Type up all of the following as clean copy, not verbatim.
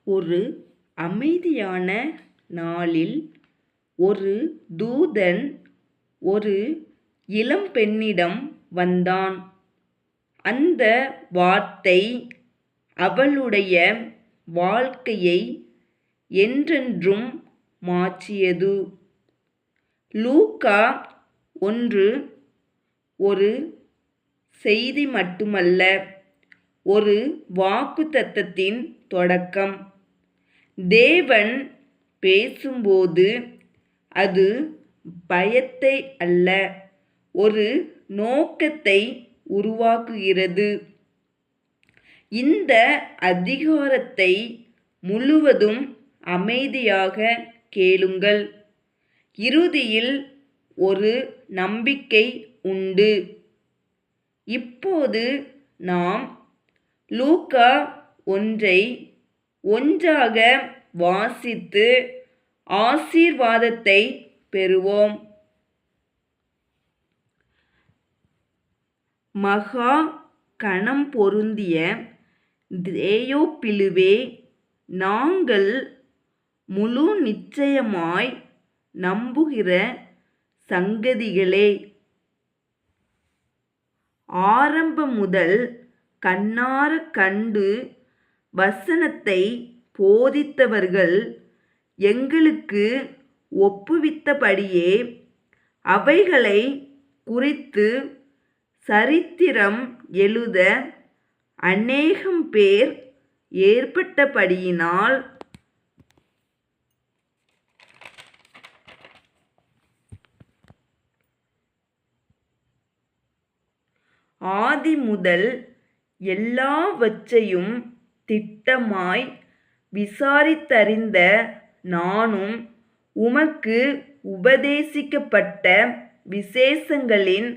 ஒரு அமைதியான நாளில் ஒரு தூதன் ஒரு இளம்பெண்ணிடம் வந்தான். அந்த வார்த்தை அவளுடைய வாழ்க்கையை என்றென்றும் மாற்றியது. லூக்கா 1 ஒரு செய்தி மட்டுமல்ல, ஒரு வாக்குத்தத்தத்தின் தொடக்கம். தேவன் பேசும்போது அது பயத்தை அல்ல, ஒரு நோக்கத்தை உருவாக்குகிறது. இந்த அதிகாரத்தை முழுவதும் அமைதியாக கேளுங்கள். இறுதியில் ஒரு நம்பிக்கை உண்டு. இப்போது நாம் லூக்கா 1 ஒன்றாக வாசித்து ஆசீர்வாதத்தை பெறுவோம். மகா கனம் பொருந்திய தேயோப்பிலுவே, நாங்கள் முழு நிச்சயமாய் நம்புகிற சங்கதிகளே, ஆரம்பம் முதல் கண்ணார கண்டு வசனத்தை போதித்தவர்கள் எங்களுக்கு ஒப்புவித்தபடியே அவைகளை குறித்து சரித்திரம் எழுத அநேகம் பேர் ஏற்பட்டபடியினால் ஆதி முதல் எல்லாவற்றையும் திட்டமாய் விசாரித்தறிந்த நானும் உமக்கு உபதேசிக்கப்பட்ட விசேஷங்களின்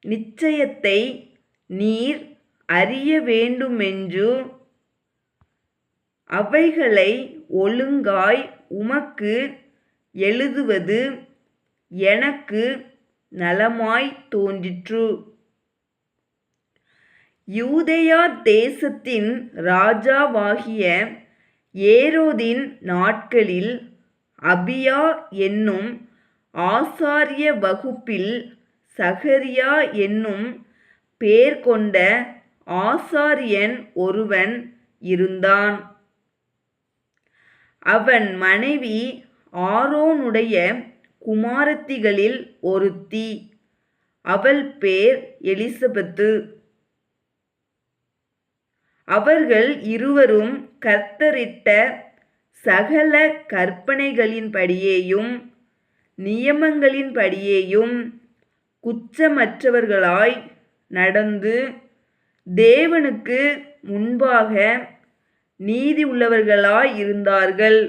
நிச்சயத்தை நீர் அறிய வேண்டுமென்று அவைகளை ஒழுங்காய் உமக்கு எழுதுவது எனக்கு நலமாய் தோன்றிற்று. யூதேயா தேசத்தின் ராஜாவாகிய ஏரோதின் நாட்களில் அபியா என்னும் ஆசாரிய வகுப்பில் சகரியா என்னும் பேர் கொண்ட ஆசாரியன் ஒருவன் இருந்தான். அவன் மனைவி ஆரோனுடைய குமாரத்திகளில் ஒருத்தி. அவள் பேர் எலிசபெத்து. அவர்கள் இருவரும் கர்த்தரிட்ட சகல கற்பனைகளின்படியேயும் நியமங்களின்படியேயும் குற்றமற்றவர்களாய் நடந்து தேவனுக்கு முன்பாக நீதி உள்ளவர்களாய் இருந்தார்கள்.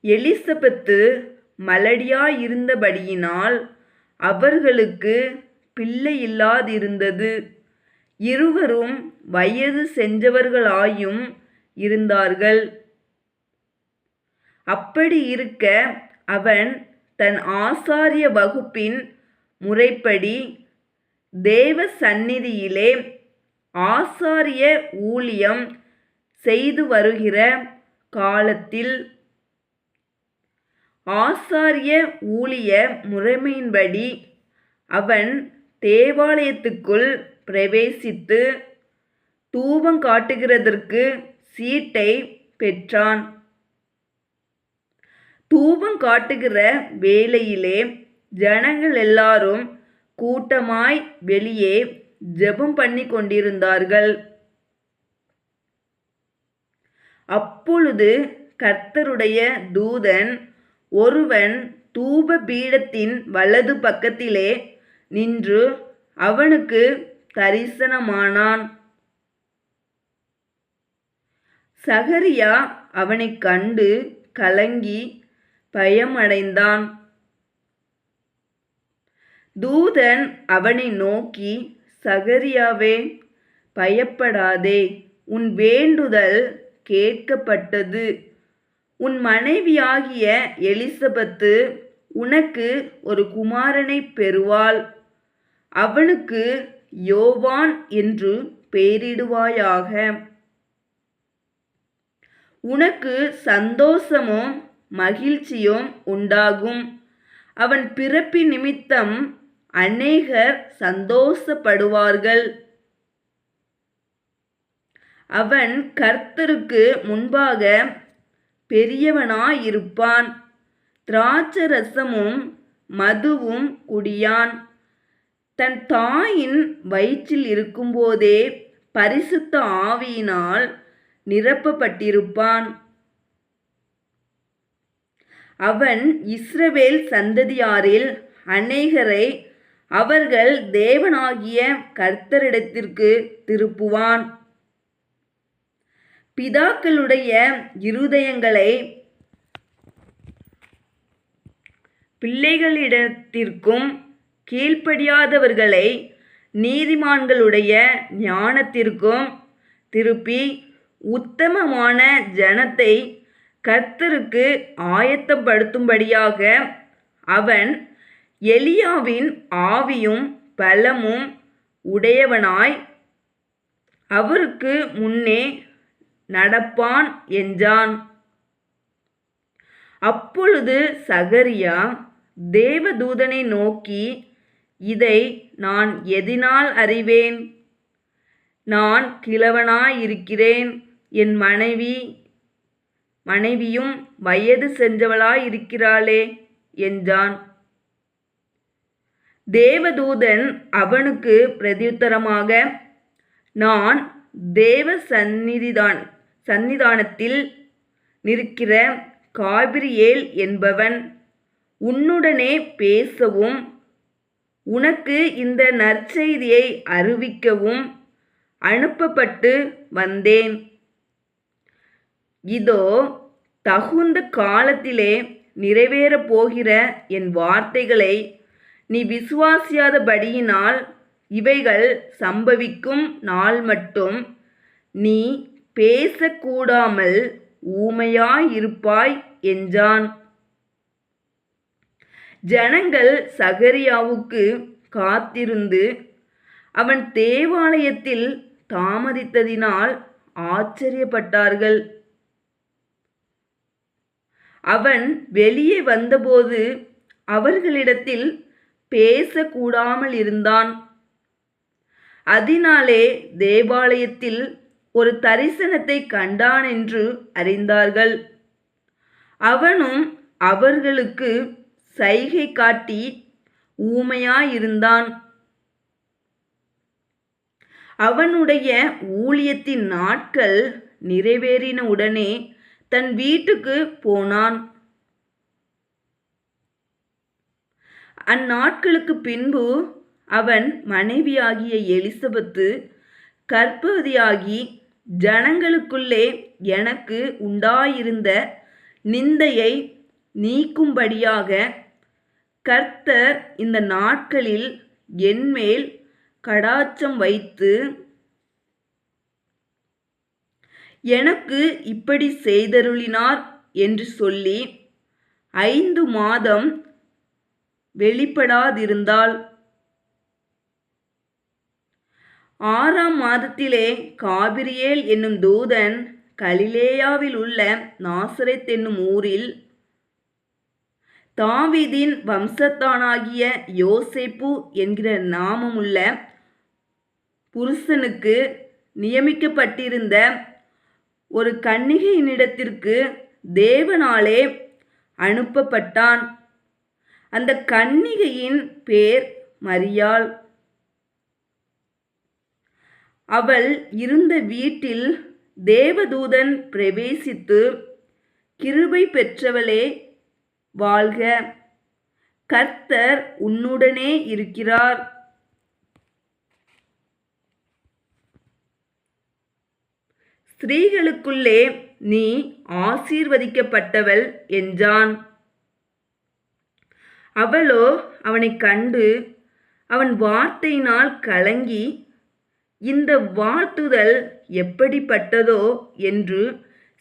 எலிசபெத்து மலடியாயிருந்தபடியினால் அவர்களுக்கு பிள்ளை இல்லாதிருந்தது. இருவரும் வயது சென்றவர்களாயும் இருந்தார்கள். அப்படி இருக்க அவன் தன் ஆசாரிய வகுப்பின் முறைப்படி தேவ சந்நிதியிலே ஆசாரிய ஊழியம் செய்து வருகிற காலத்தில் ஆசாரிய ஊழிய முறைமையின்படி அவன் தேவாலயத்துக்குள் பிரவேசித்து தூபம் காட்டுகிறதற்கு சீட்டை பெற்றான். தூபம் காட்டுகிற வேளையிலே ஜனங்கள் எல்லாரும் கூட்டமாய் வெளியே ஜெபம் பண்ணி கொண்டிருந்தார்கள். அப்பொழுது கர்த்தருடைய தூதன் ஒருவன் தூப பீடத்தின் வலது பக்கத்திலே நின்று அவனுக்கு தரிசனமானான். சகரியா அவனைக் கண்டு கலங்கி பயமடைந்தான். தூதன் அவனை நோக்கி, சகரியாவே, பயப்படாதே, உன் வேண்டுதல் கேட்கப்பட்டது. உன் மனைவியாகிய எலிசபெத்து உனக்கு ஒரு குமாரனை பெறுவாள். அவனுக்கு யோவான் என்று பெயரிடுவாயாக. உனக்கு சந்தோஷமும் மகிழ்ச்சியும் உண்டாகும். அவன் பிறப்பு நிமித்தம் அநேகர் சந்தோஷப்படுவார்கள். அவன் கர்த்தருக்கு முன்பாக பெரியவனாயிருப்பான். திராட்சரசமும் மதுவும் குடியான். தன் தாயின் வயிற்றில் இருக்கும்போதே பரிசுத்த ஆவியினால் நிரப்பப்பட்டிருப்பான். அவன் இஸ்ரவேல் சந்ததியாரில் அநேகரை அவர்கள் தேவனாகிய கர்த்தரிடத்திற்கு திருப்புவான். பிதாக்களுடைய இருதயங்களை பிள்ளைகளிடத்திற்கும் கீழ்ப்படியாதவர்களை நீதிமான்களுடைய ஞானத்திற்கும் திருப்பி உத்தமமான ஜனத்தை கர்த்தருக்கு ஆயத்தப்படுத்தும்படியாக அவன் எலியாவின் ஆவியும் பலமும் உடையவனாய் அவருக்கு முன்னே நடப்பான் என்றான். அப்பொழுது சகரியா தேவதூதனை நோக்கி, இதை நான் எதினால் அறிவேன்? நான் கிழவனாயிருக்கிறேன், என் மனைவியும் வயது சென்றவளாயிருக்கிறாளே என்றான். தேவதூதன் அவனுக்கு பிரதியுத்தரமாக, நான் தேவ சந்நிதானத்தில் நிற்கிற காபிரியேல் என்பவன் உன்னுடனே பேசவும் உனக்கு இந்த நற்செய்தியை அறிவிக்கவும் அனுப்பப்பட்டு வந்தேன். இதோ தகுந்த காலத்திலே நிறைவேறப் போகிற என் வார்த்தைகளை நீ விசுவாசியாதபடியினால் இவைகள் சம்பவிக்கும் நாள் மட்டும் நீ பேசக்கூடாமல் ஊமையாயிருப்பாய் என்றான். ஜனங்கள் சகரியாவுக்கு காத்திருந்து அவன் தேவாலயத்தில் தாமதித்ததினால் ஆச்சரியப்பட்டார்கள். அவன் வெளியே வந்தபோது அவர்களிடத்தில் பேசக்கூடாமல் இருந்தான். அதனாலே தேவாலயத்தில் ஒரு தரிசனத்தை கண்டான் என்று அறிந்தார்கள். அவனும் அவர்களுக்கு சைகை காட்டி ஊமையாயிருந்தான். அவனுடைய ஊழியத்தின் நாட்கள் நிறைவேறின உடனே தன் வீட்டுக்கு போனான். அந்நாட்களுக்கு பின்பு அவன் மனைவியாகிய எலிசபெத்து கர்ப்பவதியாகி ஜனங்களுக்குள்ளே எனக்கு உண்டாயிருந்த நிந்தையை நீக்கும்படியாக கர்த்தர் இந்த நாட்களில் என்மேல் கடாட்சம் வைத்து எனக்கு இப்படி செய்தருளினார் என்று சொல்லி 5 மாதம் வெளிப்படாதிருந்தாள். 6ஆம் மாதத்திலே காபிரியேல் என்னும் தூதன் கலிலேயாவில் உள்ள நாசரேத் என்னும் ஊரில் தாவீதின் வம்சத்தானாகிய யோசேப்பு என்கிற நாமமுள்ள புருஷனுக்கு நியமிக்கப்பட்டிருந்த ஒரு கன்னிகையினிடத்திற்கு தேவனாலே அனுப்பப்பட்டான். அந்த கன்னிகையின் பேர் மரியாள். அவள் இருந்த வீட்டில் தேவதூதன் பிரவேசித்து, கிருபை பெற்றவளே வாழ்க, கர்த்தர் உன்னுடனே இருக்கிறார், ஸ்திரீகளுக்குள்ளே நீ ஆசீர்வதிக்கப்பட்டவள் என்றான். அவளோ அவனை கண்டு அவன் வார்த்தையினால் கலங்கி, இந்த வாழ்த்துதல் எப்படிப்பட்டதோ என்று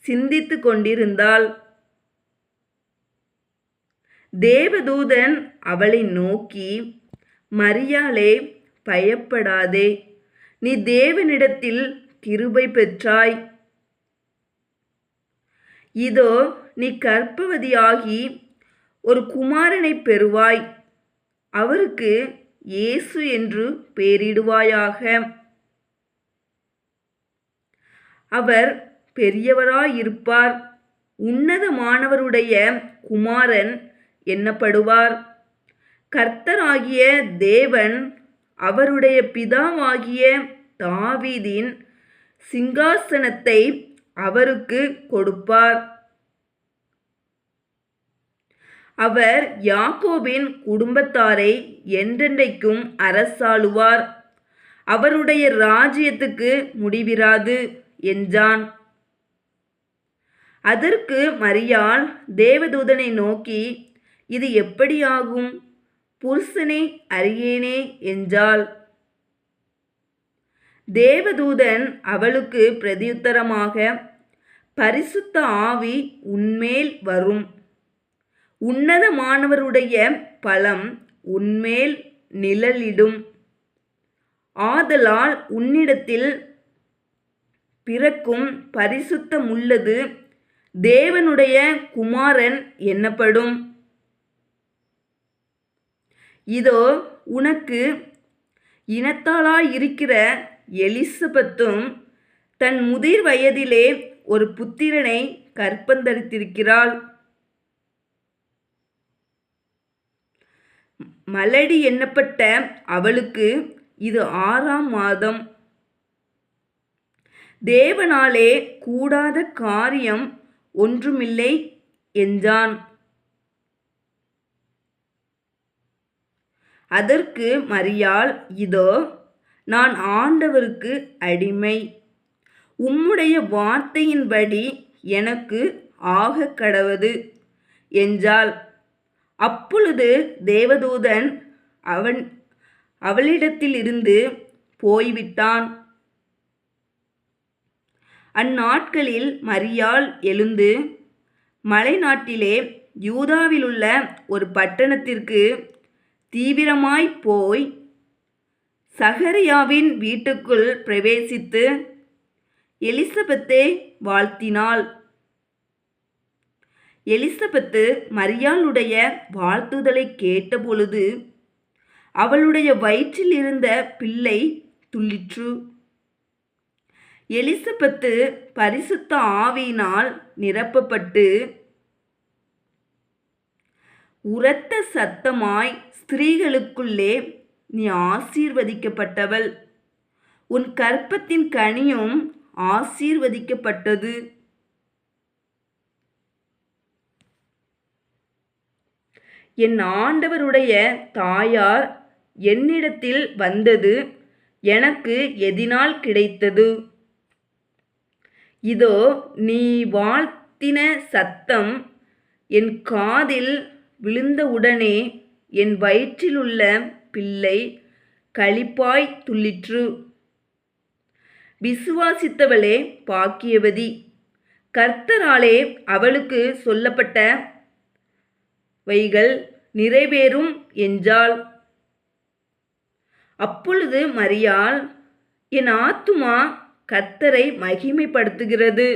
சிந்தித்து கொண்டிருந்தாள். தேவதூதன் அவளை நோக்கி, மரியாளே, பயப்படாதே, நீ தேவனிடத்தில் கிருபை பெற்றாய். இதோ நீ கர்ப்பவதியாகி ஒரு குமாரனைப் பெறுவாய். அவருக்கு இயேசு என்று பெயரிடுவாயாக. அவர் பெரியவராயிருப்பார், உன்னதமானவருடைய குமாரன் என்னப்படுவார். கர்த்தராகிய தேவன் அவருடைய பிதாவாகிய தாவீதின் சிங்காசனத்தை அவருக்கு கொடுப்பார். அவர் யாக்கோபின் குடும்பத்தாரை என்றென்றைக்கும் அரசாளுவார். அவருடைய ராஜ்யத்துக்கு முடிவிராது என்றான். அதற்கு மரியாள் தேவதூதனை நோக்கி, இது எப்படியாகும்? புருஷனை அறியேனே என்றாள். தேவதூதன் அவளுக்கு பிரதியுத்தரமாக, பரிசுத்த ஆவி உன்மேல் வரும், உன்னதமானவருடைய பலம் உன்மேல் நிழலிடும். ஆதலால் உன்னிடத்தில் பிறக்கும் பரிசுத்தமுள்ளது தேவனுடைய குமாரன் என்னப்படும். இதோ உனக்கு இனத்தாளாயிருக்கிற எலிசபெத்தும் தன் முதிர் வயதிலே ஒரு புத்திரனை கர்ப்பந்தரித்திருக்கிறாள். மலடி எண்ணப்பட்ட அவளுக்கு இது 6ஆம் மாதம். தேவனாலே கூடாத காரியம் ஒன்றுமில்லை என்றான். அதற்கு மரியாள், இதோ நான் ஆண்டவருக்கு அடிமை, உம்முடைய வார்த்தையின்படி எனக்கு ஆகக்கடவது என்றாள். அப்பொழுது தேவதூதன் அவளிடத்திலிருந்து போய்விட்டான். அந்நாட்களில் மரியாள் எழுந்து மலைநாட்டிலே யூதாவிலுள்ள ஒரு பட்டணத்திற்கு தீவிரமாய் போய் சகரியாவின் வீட்டுக்குள் பிரவேசித்து எலிசபெத்தை வாழ்த்தினாள். எலிசபெத்து மரியாளுடைய வாழ்த்துதலை கேட்டபொழுது அவளுடைய வயிற்றில் இருந்த பிள்ளை துள்ளிற்று. எலிசபெத்து பரிசுத்த ஆவியினால் நிரப்பப்பட்டு உரத்த சத்தமாய், ஸ்திரீகளுக்குள்ளே நீ ஆசீர்வதிக்கப்பட்டவள், உன் கர்ப்பத்தின் கனியும் ஆசீர்வதிக்கப்பட்டது. என் ஆண்டவருடைய தாயார் என்னிடத்தில் வந்தது எனக்கு எதினால் கிடைத்தது? இதோ நீ வாழ்த்தின சத்தம் என் காதில் விழுந்தவுடனே என் வயிற்றிலுள்ள பிள்ளை களிப்பாய் துள்ளிற்று. விசுவாசித்தவளே பாக்கியவதி, கர்த்தராலே அவளுக்கு சொல்லப்பட்டவைகள் நிறைவேறும் என்றாள். அப்பொழுது மரியாள், என் ஆத்துமா கர்த்தரை மகிமைப்படுத்துகிறது,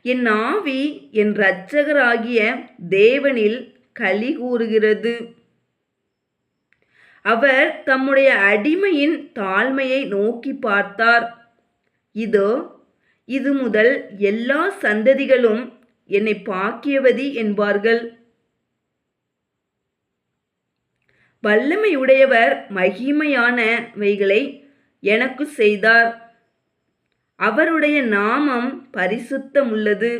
என் ஆவி என் இரட்சகராகிய தேவனில் களி கூறுகிறது. அவர் தம்முடைய அடிமையின் தாழ்மையை நோக்கி பார்த்தார். இதோ இது முதல் எல்லா சந்ததிகளும் என்னை பாக்கியவதி என்பார்கள். வல்லமையுடையவர் மகிமையானவைகளை எனக்கு செய்தார். அவருடைய நாமம் பரிசுத்தமுள்ளது.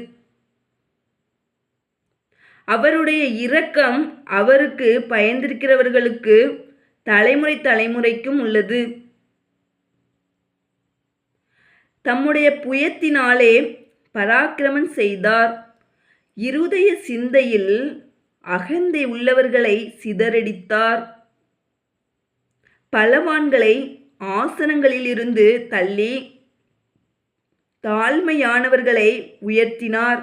அவருடைய இரக்கம் அவருக்கு பயந்திருக்கிறவர்களுக்கு தலைமுறை தலைமுறைக்கும் உள்ளது. தம்முடைய புயத்தினாலே பராக்கிரமம் செய்தார். இருதய சிந்தையில் அகந்தை உள்ளவர்களை சிதறடித்தார். பலவான்களை ஆசனங்களிலிருந்து தள்ளி தாழ்மையானவர்களை உயர்த்தினார்.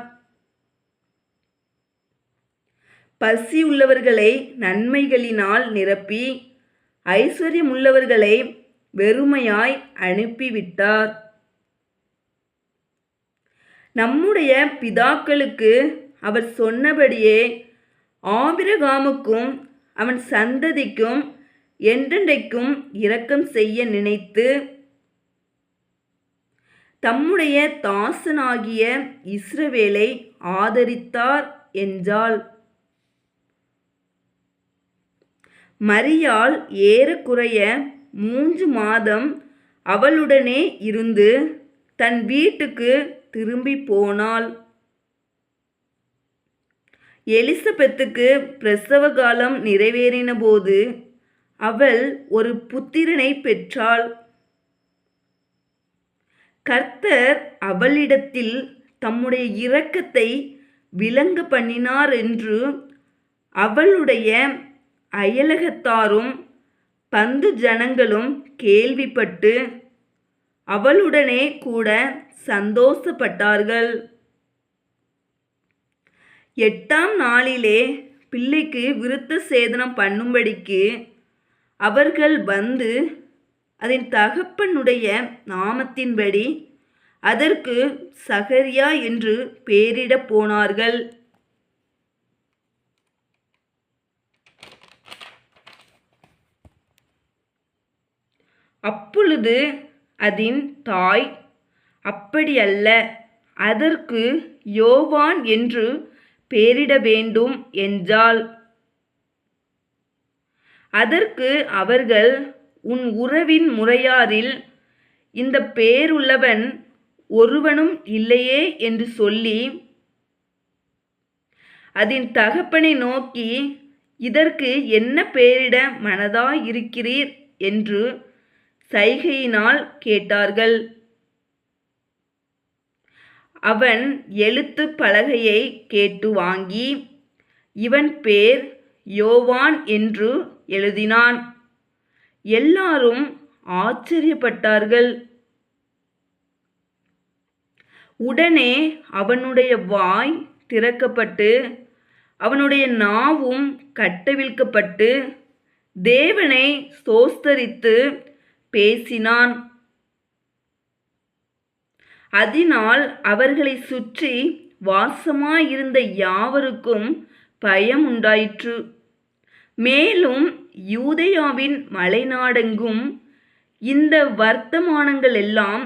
பசி உள்ளவர்களை நன்மைகளினால் நிரப்பி ஐஸ்வர்யமுள்ளவர்களை வெறுமையாய் அனுப்பிவிட்டார். நம்முடைய பிதாக்களுக்கு அவர் சொன்னபடியே ஆபிரகாமுக்கும் அவன் சந்ததிக்கும் என்றென்றைக்கும் இரக்கம் செய்ய நினைத்து தம்முடைய தாசனாகிய இஸ்ரவேலை ஆதரித்தார் என்றாள். மரியாள் ஏறக்குறைய 3 மாதம் அவளுடனே இருந்து தன் வீட்டுக்கு திரும்பி போனாள். எலிசபெத்துக்கு பிரசவ காலம் நிறைவேறின போது அவள் ஒரு புத்திரனை பெற்றாள். கர்த்தர் அவளிடத்தில் தம்முடைய இரக்கத்தை விளங்க பண்ணினார் என்று அவளுடைய அயலகத்தாரும் பந்து ஜனங்களும் கேள்விப்பட்டு அவளுடனே கூட சந்தோஷப்பட்டார்கள். 8ஆம் நாளிலே பிள்ளைக்கு விருத்த சேதனம் பண்ணும்படிக்கு அவர்கள் வந்து அதன் தகப்பனுடைய நாமத்தின்படி அதற்கு சகரியா என்று பெயரிடப் போனார்கள். அப்பொழுது அதன் தாய், அப்படியல்ல, அதற்கு யோவான் என்று பெயரிட வேண்டும் என்றாள். அதற்கு அவர்கள், உன் உறவின் முறையாரில் இந்த பெயருள்ளவன் ஒருவனும் இல்லையே என்று சொல்லி அதன் தகப்பனை நோக்கி, இதற்கு என்ன பெயரிட மனதாயிருக்கிறீர் என்று சைகையினால் கேட்டார்கள். அவன் எழுத்து பலகையை கேட்டு வாங்கி இவன் பேர் யோவான் என்று எழுதினான். எல்லாரும் ஆச்சரியப்பட்டார்கள். உடனே அவனுடைய வாய் திறக்கப்பட்டு அவனுடைய நாவும் கட்டவிழ்க்கப்பட்டு தேவனை ஸ்தோத்தரித்து பேசினான். அதனால் அவர்களை சுற்றி வாசமாயிருந்த யாவருக்கும் பயம் உண்டாயிற்று. மேலும் யூதேயாவின் மலைநாடெங்கும் இந்த வர்த்தமானங்கள் எல்லாம்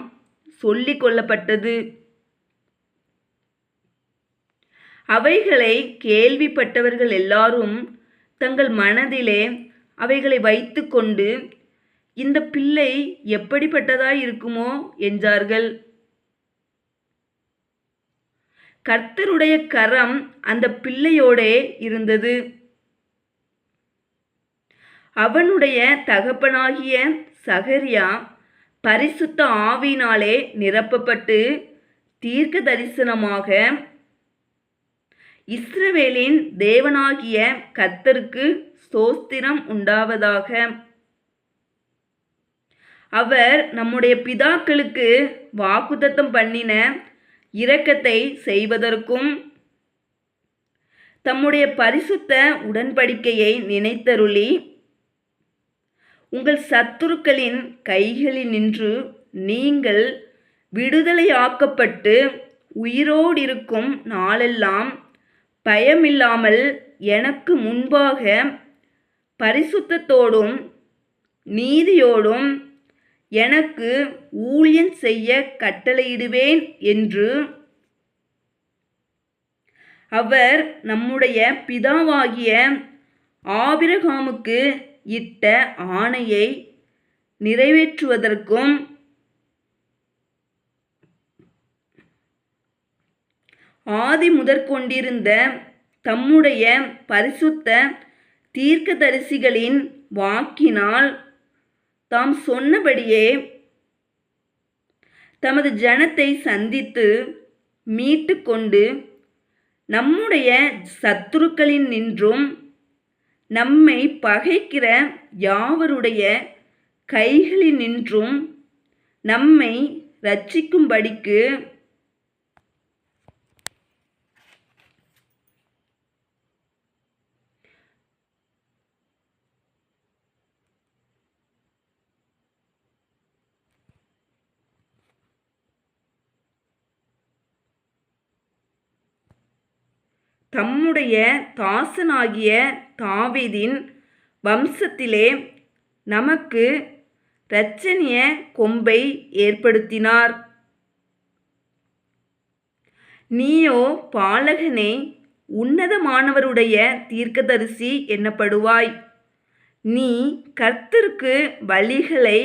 சொல்லிக் கொள்ளப்பட்டது. அவைகளை கேள்விப்பட்டவர்கள் எல்லாரும் தங்கள் மனதிலே அவைகளை வைத்து கொண்டு, இந்த பிள்ளை எப்படிப்பட்டதாய் இருக்குமோ என்றார்கள். கர்த்தருடைய கரம் அந்த பிள்ளையோடே இருந்தது. அவனுடைய தகப்பனாகிய சகரியா பரிசுத்த ஆவியினாலே நிரப்பப்பட்டு தீர்க்க தரிசனமாக, இஸ்ரவேலின் தேவனாகிய கர்த்தருக்கு ஸ்தோத்திரம் உண்டாவதாக, அவர் நம்முடைய பிதாக்களுக்கு வாக்குத்தத்தம் பண்ணின இரக்கத்தை செய்வதற்கும் தம்முடைய பரிசுத்த உடன்படிக்கையை நினைத்தருளி உங்கள் சத்துருக்களின் கைகளினின்று நீங்கள் விடுதலையாக்கப்பட்டு உயிரோடிருக்கும் நாளெல்லாம் பயமில்லாமல் எனக்கு முன்பாக பரிசுத்தத்தோடும் நீதியோடும் எனக்கு ஊழியம் செய்ய கட்டளையிடுவேன் என்று அவர் நம்முடைய பிதாவாகிய ஆபிரகாமுக்கு இட்ட ஆணையை நிறைவேற்றுவதற்கும் ஆதி முதற்கொண்டிருந்த தம்முடைய பரிசுத்த தீர்க்கதரிசிகளின் வாக்கினால் தாம் சொன்னபடியே தமது ஜனத்தை சந்தித்து மீட்டு கொண்டு நம்முடைய சத்துருக்களின் நின்றும் நம்மை பகைக்கிற யாவருடைய கைகளினின்றும் நம்மை இரட்சிக்கும்படிக்கு தம்முடைய தாசனாகிய தாவீதின் வம்சத்திலே நமக்கு இரட்சணிய கொம்பை ஏற்படுத்தினார். நீயோ பாலகனே, உன்னதமானவருடைய தீர்க்கதரிசி என்னப்படுவாய். நீ கர்த்தருக்கு வழிகளை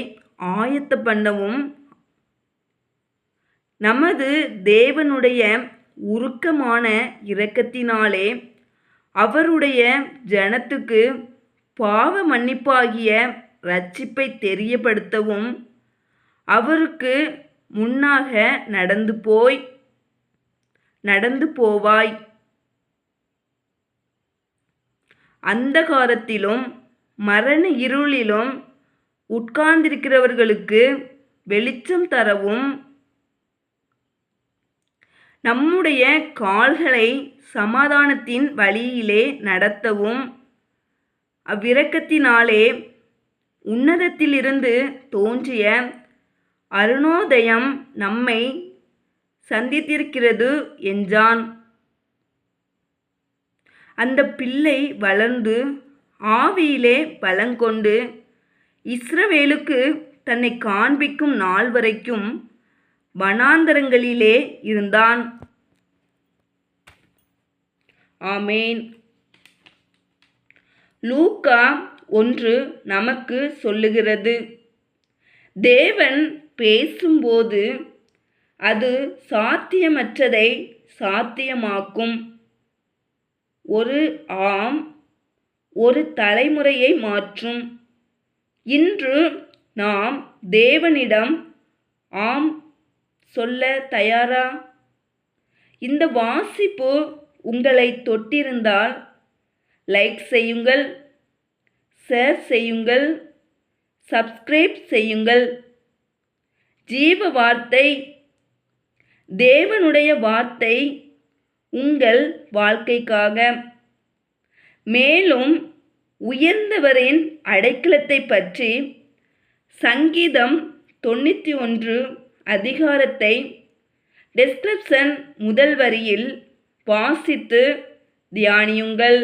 ஆயத்த பண்ணவும் நமது தேவனுடைய உருக்கமான இரக்கத்தினாலே அவருடைய ஜனத்துக்கு பாவ மன்னிப்பாகிய இரட்சிப்பை தெரியப்படுத்தவும் அவருக்கு முன்னாக நடந்து போவாய். அந்தகாரத்திலும் மரண இருளிலும் உட்கார்ந்திருக்கிறவர்களுக்கு வெளிச்சம் தரவும் நம்முடைய கால்களை சமாதானத்தின் வழியிலே நடத்தவும் அவ்விரக்கத்தினாலே உன்னதத்திலிருந்து தோன்றிய அருணோதயம் நம்மை சந்தித்திருக்கிறது என்றான். அந்த பிள்ளை வளர்ந்து ஆவியிலே பலங்கொண்டு இஸ்ரவேலுக்கு தன்னை காண்பிக்கும் நாள் வரைக்கும் வனாந்தரங்களிலே இருந்தான். ஆமேன். லூக்கா 1 நமக்கு சொல்லுகிறது, தேவன் பேசும்போது அது சாத்தியமற்றதை சாத்தியமாக்கும். ஒரு தலைமுறையை மாற்றும். இன்று நாம் தேவனிடம் ஆம் சொல்ல தயாரா? இந்த வாசிப்பு உங்களை தொட்டிருந்தால் லைக் செய்யுங்கள், ஷேர் செய்யுங்கள், சப்ஸ்கிரைப் செய்யுங்கள். ஜீவ வார்த்தை, தேவனுடைய வார்த்தை உங்கள் வாழ்க்கைக்காக. மேலும் உயர்ந்தவரின் அடைக்கலத்தை பற்றி சங்கீதம் 91 அதிகாரத்தை டிஸ்கிரிப்ஷன் முதல் வரியில் வாசித்து தியானியுங்கள்.